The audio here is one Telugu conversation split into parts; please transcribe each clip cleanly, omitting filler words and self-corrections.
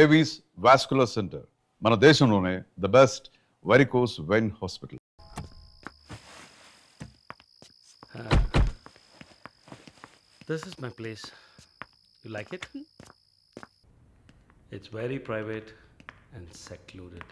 ఏవీస్ వాస్కులర్ సెంటర్ మన దేశంలోనే the best varicose vein hospital. This is my place. You like it? It's very private and secluded.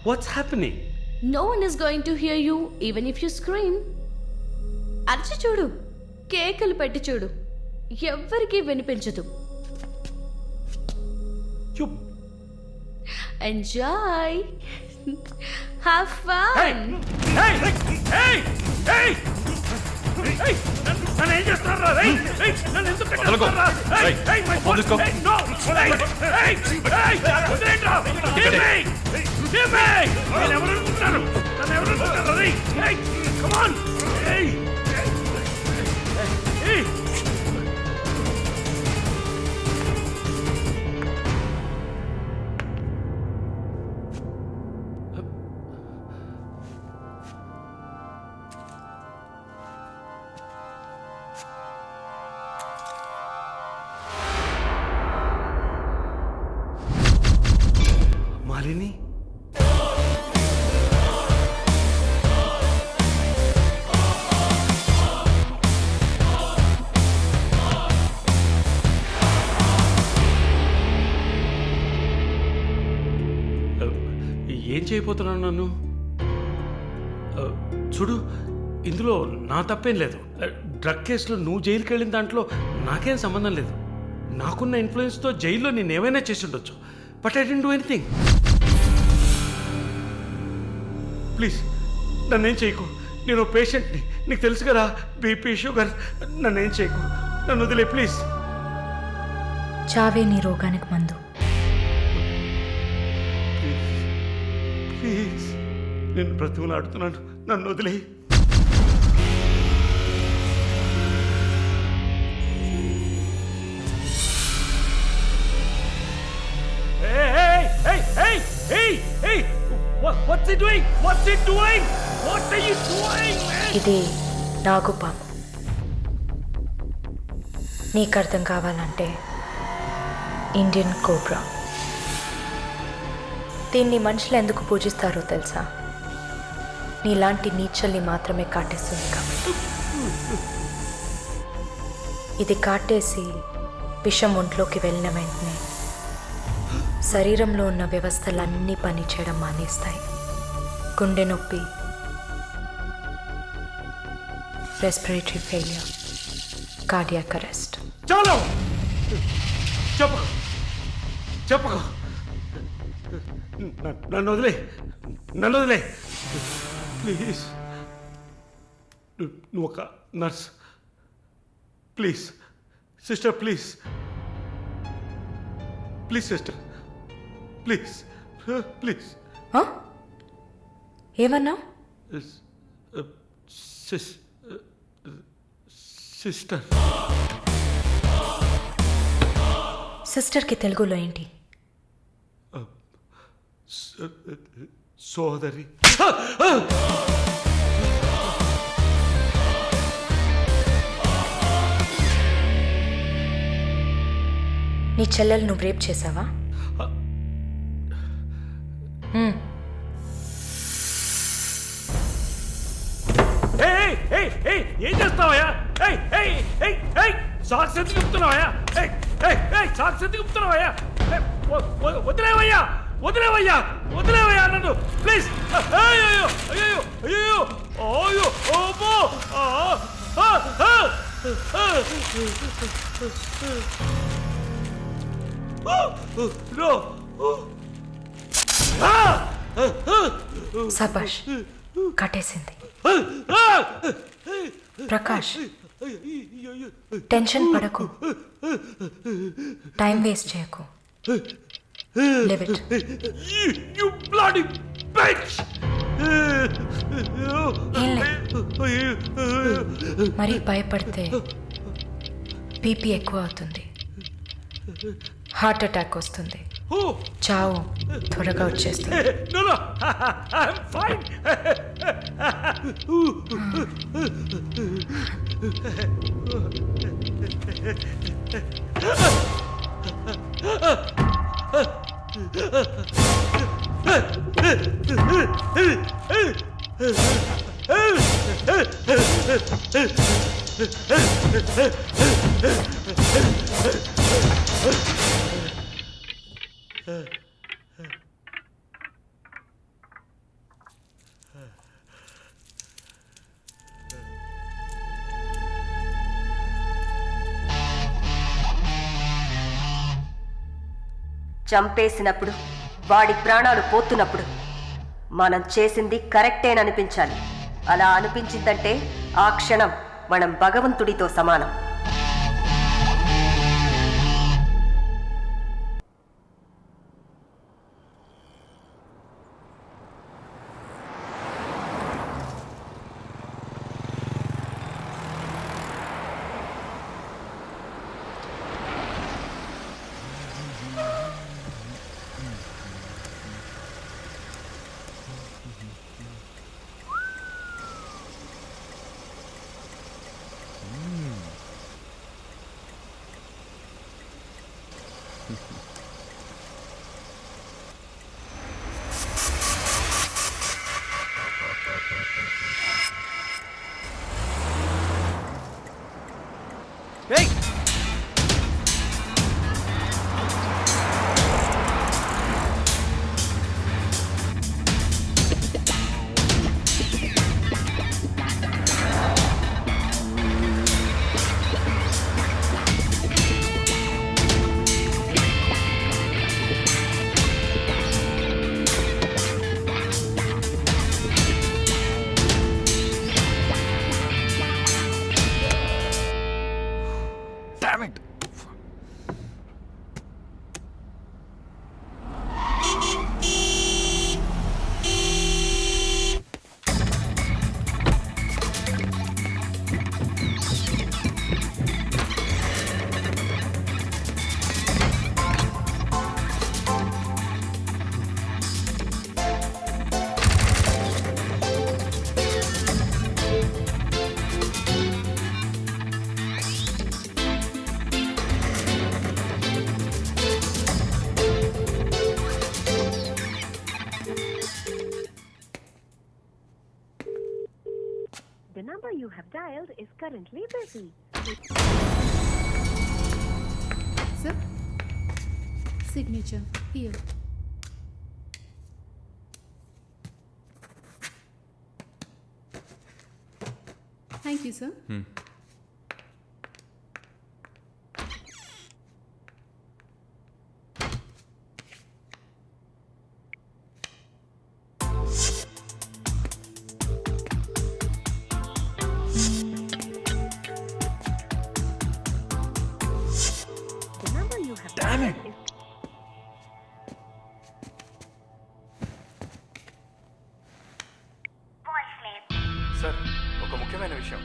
What's happening? No one is going to hear you even if you scream. అరిచి చూడు, కేకలు పెట్టి చూడు, ఎవ్వరికీ వినిపించదు. You... Enjoy. Have fun. Hey! Hey! Hey! Hey! Hey! నన్ను ఏం చేస్తున్నారా? Hey! నన్ను ఎందుకు కట్టేస్తున్నారా? Hey! Hey! My phone! Hey! No! Hey! Hey! Hey! వదిలేండ్రా! Give me! Give me! నన్ను ఎవరు అనుకుంటున్నారు? Hey! Come on! Hey! Hey! Malini ఏం చేయబోతున్నాను నన్ను? చూడు, ఇందులో నా తప్పేం లేదు. డ్రగ్ కేసులో నువ్వు జైలుకి వెళ్ళిన దాంట్లో నాకేం సంబంధం లేదు. నాకున్న ఇన్ఫ్లుయెన్స్తో జైల్లో నేను ఏమైనా చేసి ఉండొచ్చు. But I don't do anything. Please నన్నేం చేయకు. నేను పేషెంట్ని, నీకు తెలుసు కదా, బీపీ షుగర్. నన్నేం చేయకు, నన్ను వదిలే ప్లీజ్. చావే నీ రోగానికి మందు. ప్లీజ్ నేను బ్రతుకులాడుతున్నాను, నన్ను వదిలే. What's he doing? What's he doing? What are you doing, man? ఇది నాగు పాము. నీకు అర్థం కావాలంటే ఇండియన్ కోబ్రా. దీన్ని మనుషులు ఎందుకు పూజిస్తారో తెలుసా? నీలాంటి నీచల్ని మాత్రమే కాటేస్తుంది కాబట్టి. ఇది కాటేసి విషం ఒంట్లోకి వెళ్ళిన వెంటనే శరీరంలో ఉన్న వ్యవస్థలన్నీ పనిచేయడం మానేస్తాయి. గుండె నొప్పి, రెస్పిరేటరీ ఫెయిల్యూర్, కార్డియాక్ అరెస్ట్. చాలు, చెప్పకు చెప్పకు. నన్ను వదిలే, నన్ను వదిలే ప్లీజ్. నువ్వు ఒక nurse. Please sister, please please sister, please please. ఏమన్నా? సిస్టర్. సిస్టర్కి తెలుగులో ఏంటి? సోదరి. నీ చెల్లెలు నువ్వు రేప్ చేసావా? ఏం చేస్తావయ్యా? సాక్స్ ఎందుకు చెప్తున్నావయ్యా? సాక్స్ ఎందుకు చెప్తున్నావయ్యా? వదిలేవయ్యా, వదిలేవయ్యా, వదిలేవయ్యా నన్ను ప్లీజ్. అయ్యో అయ్యో అయ్యో అయ్యో ఓబో. సబాష్, కట్టేసింది. ప్రకాష్, టెన్షన్ పడకు, టైం వేస్ట్ చేయకు. Live it. You bloody bitch! మరీ భయపడితే బీపీ ఎక్కువ అవుతుంది, హార్ట్ అటాక్ వస్తుంది, Oh, చావు త్వరగా వచ్చేస్తుంది. no, I'm fine. చంపేసినప్పుడు వాడి ప్రాణాలు పోతున్నప్పుడు మనం చేసింది కరెక్టేననిపించాలి. అలా అనిపించిందంటే ఆ క్షణం మనం భగవంతుడితో సమానం. Hey! Damn it! The number you have dialed is currently busy. Sir, signature here. Thank you, sir. The number you have Damn dialed it! is sir ఒక ముఖ్యమైన విషయం,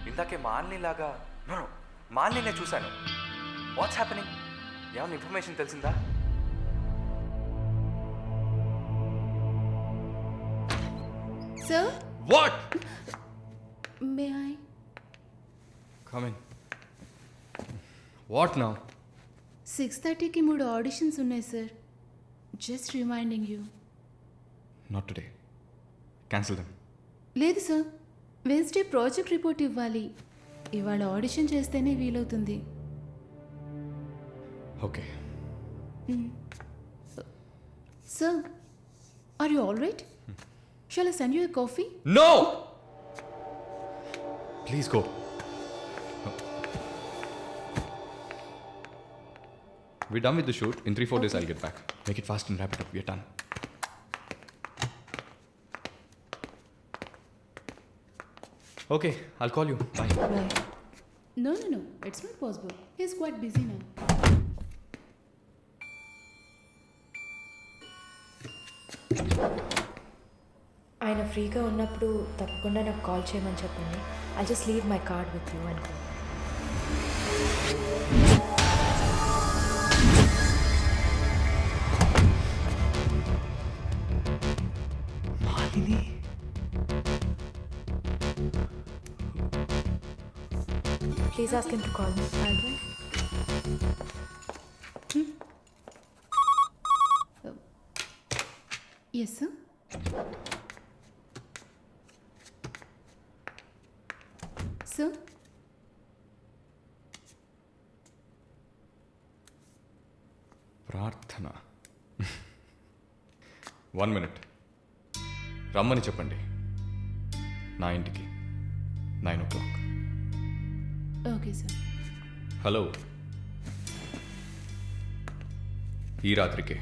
ఇందాకే మాలినిలాగా మాలిని చూశాను. What's happening? ఏమైనా ఇన్ఫర్మేషన్ తెలిసిందా? Sir, What? may I? Come in. What now? 6:30కి 3 ఆడిషన్స్ ఉన్నాయి sir. Just reminding you. Not today. Cancel them. లేదు సార్, వెన్స్డే ప్రాజెక్ట్ రిపోర్ట్ ఇవ్వాలి. ఇవాళ ఆడిషన్ చేస్తేనే వీలవుతుంది. Okay. Sir, are you all right? Shall I send you a coffee? No! Please go. We're done with the shoot. In 3-4 days, I'll get back. Make it fast and wrap it up. We're done. Okay, I'll call you. Bye. Right. No, it's not possible. He's quite busy now. ఆయన ఫ్రీగా ఉన్నప్పుడు తప్పకుండా నాకు కాల్ చేయమని చెప్పండి. I just leave my card with you అనుకో. Malini please ask him to call me. Yes sir. Sir Prarthana 1 minute. రమ్మని చెప్పండి నా ఇంటికి 9 o'clock. Okay sir. హలో, ఈ రాత్రికే.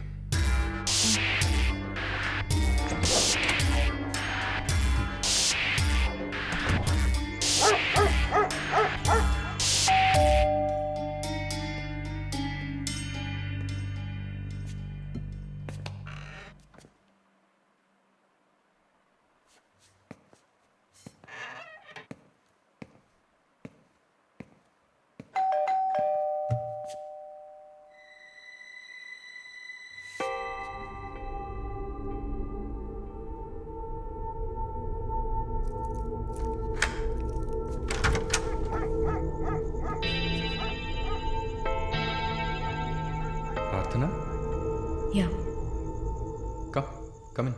ప్రార్థన, yeah, come in.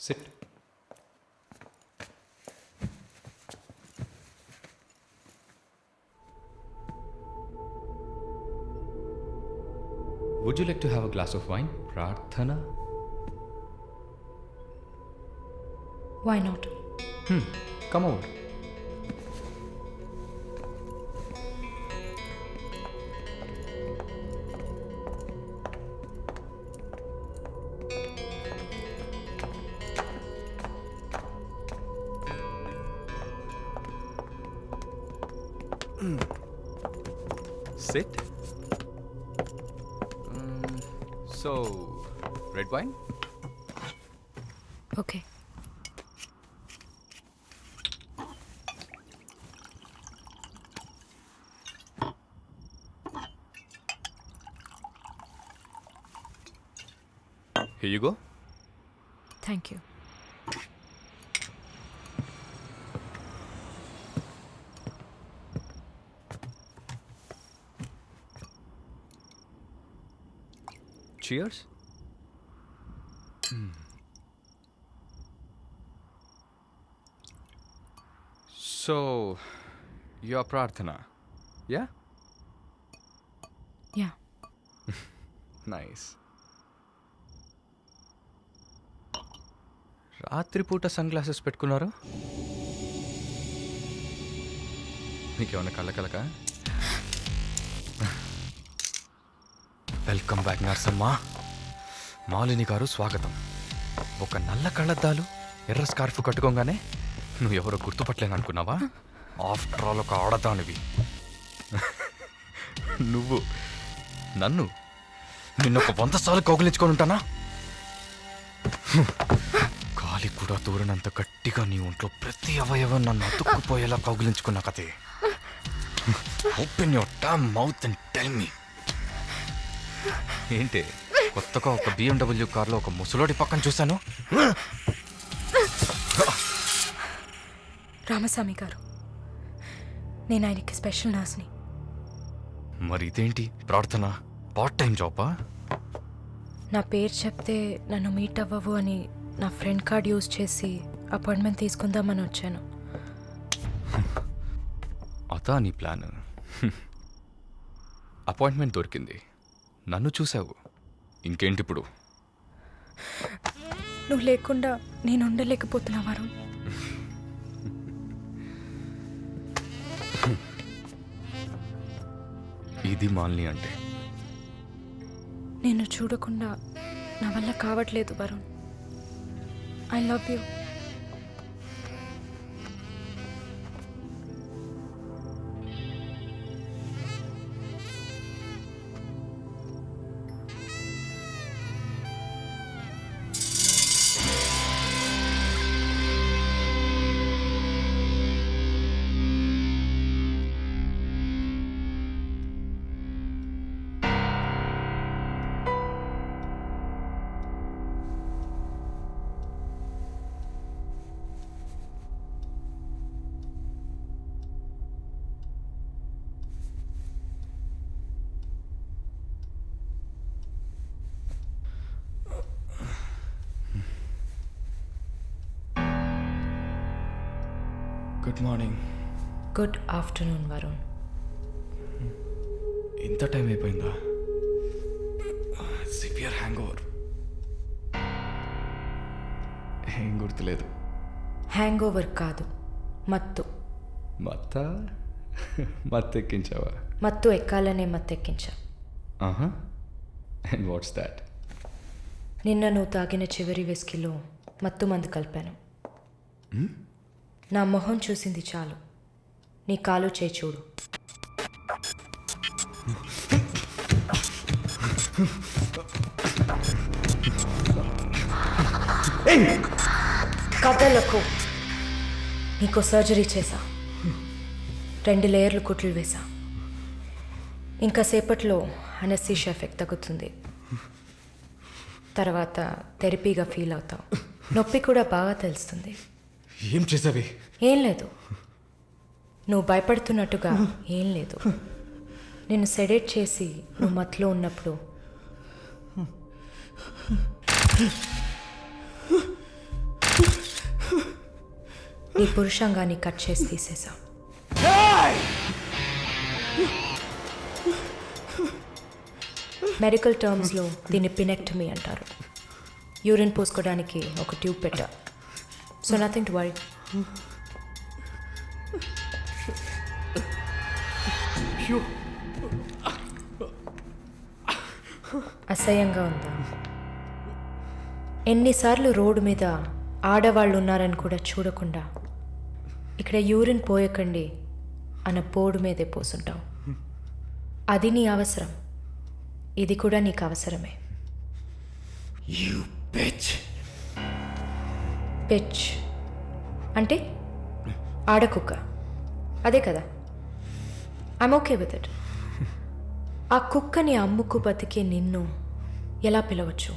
Sit. Would you like to have a glass of wine, Prarthana? Why not? Come over. Sit. So, red wine? Okay. Here you go. Thank you. Cheers. So, you're Prarthana, yeah? Yeah. Nice. రాత్రిపూట సన్ గ్లాసెస్ పెట్టుకున్నారు? మీకేమన్నా కళ్ళకలక? వెల్కమ్ బ్యాక్ నర్సమ్మ. మాలిని గారు స్వాగతం. ఒక నల్ల కళ్ళద్దాలు, ఎర్ర స్కార్ఫ్ కట్టుకోగానే నువ్వు ఎవరో గుర్తుపట్టలేను అనుకున్నావా? ఆఫ్టర్ ఆల్ ఒక ఆడదానివి. నువ్వు నిన్నొక 100 సార్లు కౌగిలించుకొని ఉంటానా? గాలి కూడా దూరనంత గట్టిగా నీ ఒంట్లో ప్రతి అవయవం నన్ను అతుక్కుపోయేలా కౌగిలించుకున్నా కదే. Open your damn mouth and tell me. ఏంటి కొత్తగా ఒక BMW కార్లో ఒక ముసలోడి పక్కన చూశాను? రామస్వామి గారు, నేను ఆయనకి స్పెషల్ నర్స్ని. మరి ఇదేంటి ప్రార్థన? పార్ట్ టైం జాబా? నా పేరు చెప్తే నన్ను మీట్ అవ్వవు అని నా ఫ్రెండ్ కార్డ్ యూజ్ చేసి అపాయింట్మెంట్ తీసుకుందామని వచ్చాను. అదా నీ ప్లాన్? అపాయింట్మెంట్ దొరికింది, నన్ను చూసావు, ఇంకేంటి ఇప్పుడు? నువ్వు లేకుండా నేను ఉండలేకపోతున్నా వరుణ్. ఇది మాలిని అంటే. నేను చూడకుండా నా వల్ల కావట్లేదు Varun. I love you. Good morning. Good afternoon Varun. ఇంత టైం అయిపోయిందా? Severe hang over. ఏం గుర్తులేదు. హ్యాంగ్ ఓవర్ కాదు, మత్తు. మత్తెక్కించావా? మత్తు ఎక్కాలనే మత్తెక్కించా. ఆహా. And what's that? నిన్న నువ్వు తాగిన చివరి విస్కీలో మత్తు మందు కలిపాను. నా మొహం చూసింది చాలు, నీ కాలు చేయి చూడు. కథలకు నీకు సర్జరీ చేశా, 2 లేయర్లు కుట్లు వేశా. ఇంకా సేపట్లో అనస్థీషియా ఎఫెక్ట్ తగ్గుతుంది. తర్వాత థెరపీగా ఫీల్ అవుతావు. నొప్పి కూడా బాగా తెలుస్తుంది. ఏం చేసావి? ఏం లేదు, నువ్వు భయపడుతున్నట్టుగా ఏం లేదు. నేను సెడేట్ చేసి నువ్వు మత్తులో ఉన్నప్పుడు నీ పురుషాంగాన్ని కట్ చేసి తీసేసా. మెడికల్ టర్మ్స్లో దీన్ని పినెక్టమీ అంటారు. యూరిన్ పోసుకోవడానికి ఒక ట్యూబ్ పెట్టా. So nothing to worry. అసహ్యంగా ఉందా? ఎన్నిసార్లు రోడ్డు మీద ఆడవాళ్ళు ఉన్నారని కూడా చూడకుండా ఇక్కడ యూరిన్ పోయకండి అన్న పోడు మీదే పోసుంటావు. అది నీ అవసరం, ఇది కూడా నీకు అవసరమే. పిచ్ అంటే ఆడకుక్క, అదే కదా? I'm okay with it. ఆ కుక్కని అమ్ముకు బతికే నిన్ను ఎలా పిలవచ్చు?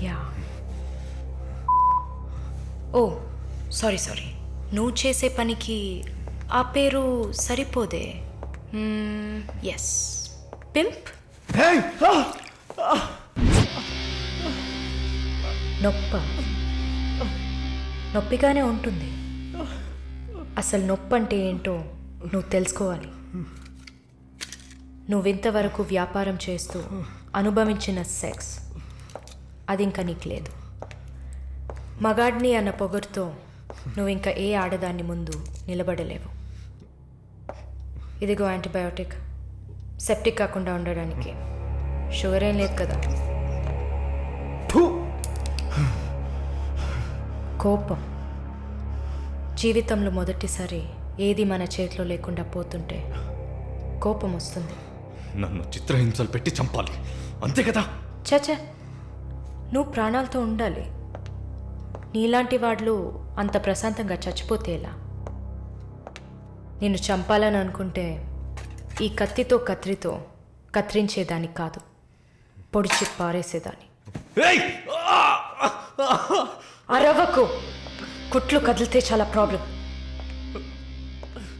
యా. ఓ సారీ, నువ్వు చేసే పనికి ఆ పేరు సరిపోదే. Yes, pimp. నొప్పిగానే ఉంటుంది. అసలు నొప్పి అంటే ఏంటో నువ్వు తెలుసుకోవాలి. నువ్వింతవరకు వ్యాపారం చేస్తూ అనుభవించిన సెక్స్ అది ఇంకా నీకు లేదు. మగాడిని అన్న పొగరుతో నువ్వు ఇంకా ఏ ఆడదాన్ని ముందు నిలబడలేవు. ఇదిగో యాంటీబయోటిక్, సెప్టిక్ కాకుండా ఉండడానికి. షుగర్ ఏం లేదు కదా? కోపం. జీవితంలో మొదటిసారి ఏది మన చేతిలో లేకుండా పోతుంటే కోపం వస్తుంది. నన్ను చిత్రహింసలు పెట్టి చంపాలి, అంతే కదా? చచ, నువ్వు ప్రాణాలతో ఉండాలి. నీలాంటి వాళ్ళు అంత ప్రశాంతంగా చచ్చిపోతే ఎలా? నిన్ను చంపాలని అనుకుంటే ఈ కత్తితో కత్తిరించేదాన్ని కాదు, పొడిచి పారేసేదాన్ని. అరవకు, కుట్లు కదిలితే చాలా ప్రాబ్లం.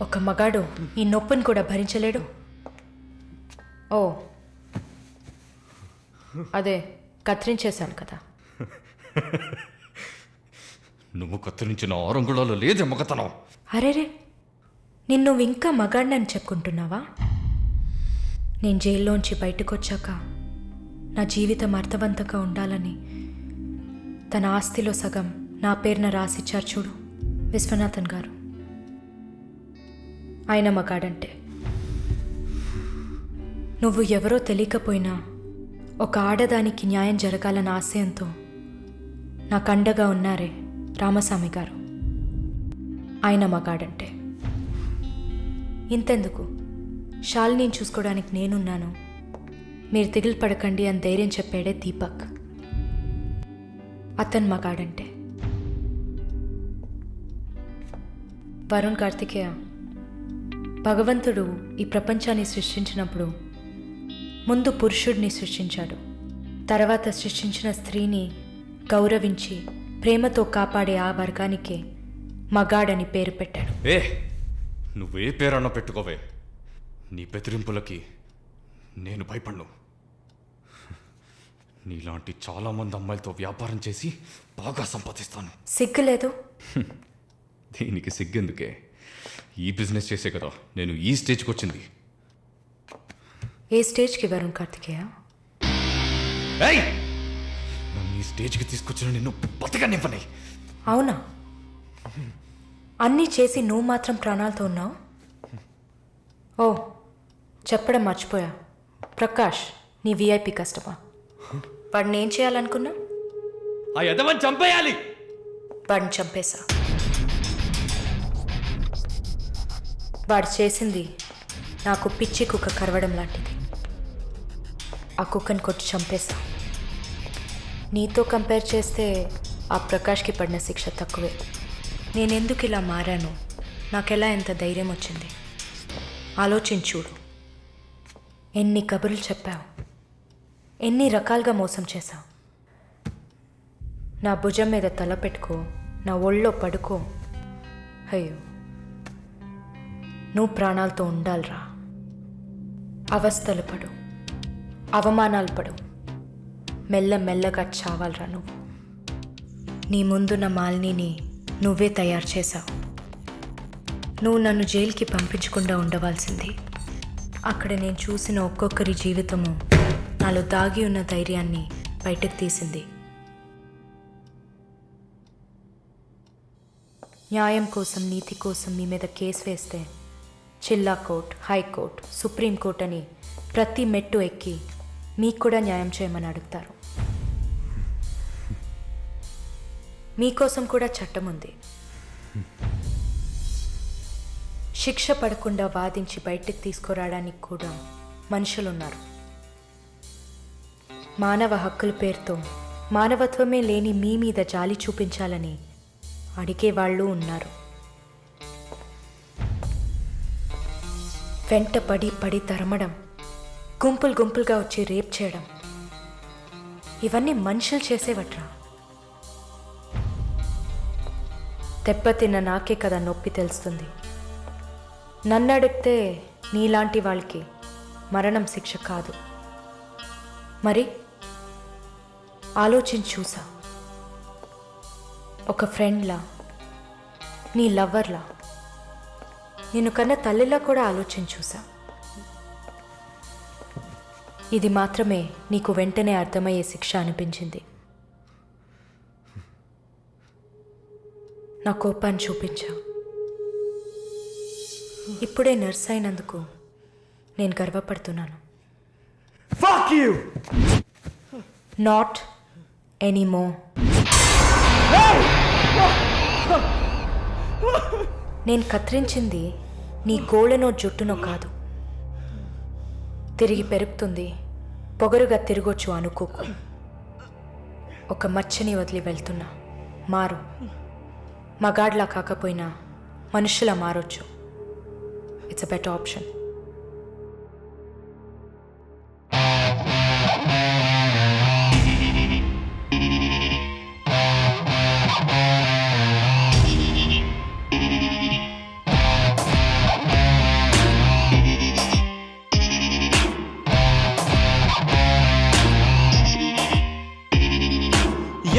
ఒక మగాడు ఈ నొప్పిని కూడా భరించలేడు. ఓ అదే కత్తిరించేశాను కదా. నువ్వు కత్తిరించిన ఆరంగుళాలు లేదే మగతనం. అరేరే, నిన్ను ఇంకా మగాడినని చెప్పుకుంటున్నావా? నేను జైల్లోంచి బయటకు వచ్చాక నా జీవితం అర్థవంతంగా ఉండాలని తన ఆస్తిలో సగం నా పేరున రాసిచ్చారు చూడు విశ్వనాథన్ గారు. ఆయన మగాడంటే. నువ్వు ఎవరో తెలియకపోయినా ఒక ఆడదానికి న్యాయం జరగాలన్న ఆశయంతో నాకు అండగా ఉన్నారే రామస్వామి గారు, ఆయన మగాడంటే. ఇంతెందుకు, శాలిని చూసుకోవడానికి నేనున్నాను, మీరు దిగులు పడకండి అని ధైర్యం చెప్పాడే దీపక్, అతను మగాడంటే. వరుణ్ కార్తికేయ, భగవంతుడు ఈ ప్రపంచాన్ని సృష్టించినప్పుడు ముందు పురుషుడిని సృష్టించాడు. తర్వాత సృష్టించిన స్త్రీని గౌరవించి ప్రేమతో కాపాడే ఆ వర్గానికే మగాడని పేరు పెట్టాడు. నువ్వే పేరన్నా పెట్టుకోవే, నీ బెదిరింపులకి నేను భయపడను. నీలాంటి చాలామంది అమ్మాయిలతో వ్యాపారం చేసి బాగా సంపాదిస్తాను. సిగ్గులేదు? దీనికి సిగ్గెందుకే? ఈ బిజినెస్ చేసే కదా నేను ఈ స్టేజ్కి వచ్చింది. ఏ స్టేజ్కి వరుణ్ కార్తికేయ? ఏయ్! నన్ను ఈ స్టేజ్కి తీసుకొచ్చిన నిన్ను బతకనివ్వని. అవునా? అన్నీ చేసి నువ్వు మాత్రం ప్రాణాలతో ఉన్నావు? ఓ, చెప్పడం మర్చిపోయా. ప్రకాష్ నీ విఐపి కస్టమర్. వాడిని ఏం చేయాలనుకున్నా? ఆ యదవని చంపేయాలి. వాడిని చంపేశా. వాడు చేసింది నాకు పిచ్చి కుక్క కరవడం లాంటిది. ఆ కుక్కని కొట్టి చంపేశా. నీతో కంపేర్ చేస్తే ఆ ప్రకాష్కి పడిన శిక్ష తక్కువే. నేనెందుకు ఇలా మారాను, నాకెలా ఎంత ధైర్యం వచ్చింది ఆలోచించుడు. ఎన్ని కబుర్లు చెప్పావు, ఎన్ని రకాలుగా మోసం చేశావు. నా భుజం మీద తల పెట్టుకో, నా ఒళ్ళో పడుకో. అయ్యో, నువ్వు ప్రాణాలతో ఉండాలిరా. అవస్థలు పడు, అవమానాలు పడు, మెల్లమెల్లగా చావాలిరా నువ్వు. నీ ముందున్న మాలిని నువ్వే తయారు చేశావు. నువ్వు నన్ను జైలుకి పంపించకుండా ఉండవలసింది. అక్కడ నేను చూసిన ఒక్కొక్కరి జీవితము నాలో దాగి ఉన్న ధైర్యాన్ని బయటకు తీసింది. న్యాయం కోసం, నీతి కోసం మీ మీద కేసు వేస్తే జిల్లా కోర్ట్, హైకోర్టు, సుప్రీంకోర్టు అని ప్రతి మెట్టు ఎక్కి మీకు కూడా న్యాయం చేయమని అడుగుతారు. మీకోసం కూడా చట్టం ఉంది. శిక్ష పడకుండా వాదించి బయటకు తీసుకురావడానికి కూడా మనుషులున్నారు. మానవ హక్కుల పేరుతో మానవత్వమే లేని మీ మీద జాలి చూపించాలని అడిగే వాళ్ళు ఉన్నారు. వెంట పడి తరమడం, గుంపులు గుంపులుగా వచ్చి రేప్ చేయడం, ఇవన్నీ మనుషులు చేసేవట్రా. దెబ్బతిన్న నాకే కదా నొప్పి తెలుస్తుంది. నన్ను అడిగితే నీలాంటి వాళ్ళకి మరణం శిక్ష కాదు. మరి ఆలోచించి చూసా. ఒక ఫ్రెండ్లా, నీ లవర్లా, నేను కన్నా తల్లిలా కూడా ఆలోచించి చూసా. ఇది మాత్రమే నీకు వెంటనే అర్థమయ్యే శిక్ష అనిపించింది. నా కోపాన్ని చూపించావు. ఇప్పుడే నర్స్ అయినందుకు నేను గర్వపడుతున్నాను. Fuck you! నాట్ ఎనీమో. నేను కత్తిరించింది నీ గోళ్ళనో జుట్టునో కాదు. తిరిగి పెరుగుతుంది, పొగరుగా తిరగొచ్చు అనుకోకు. ఒక మచ్చని వదిలి వెళ్తున్నా. మారు. మగాడ్లా కాకపోయినా మనుషులా మారొచ్చు. It's a better option.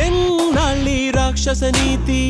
ఎన్నాళ్ళీ రాక్షస నీతి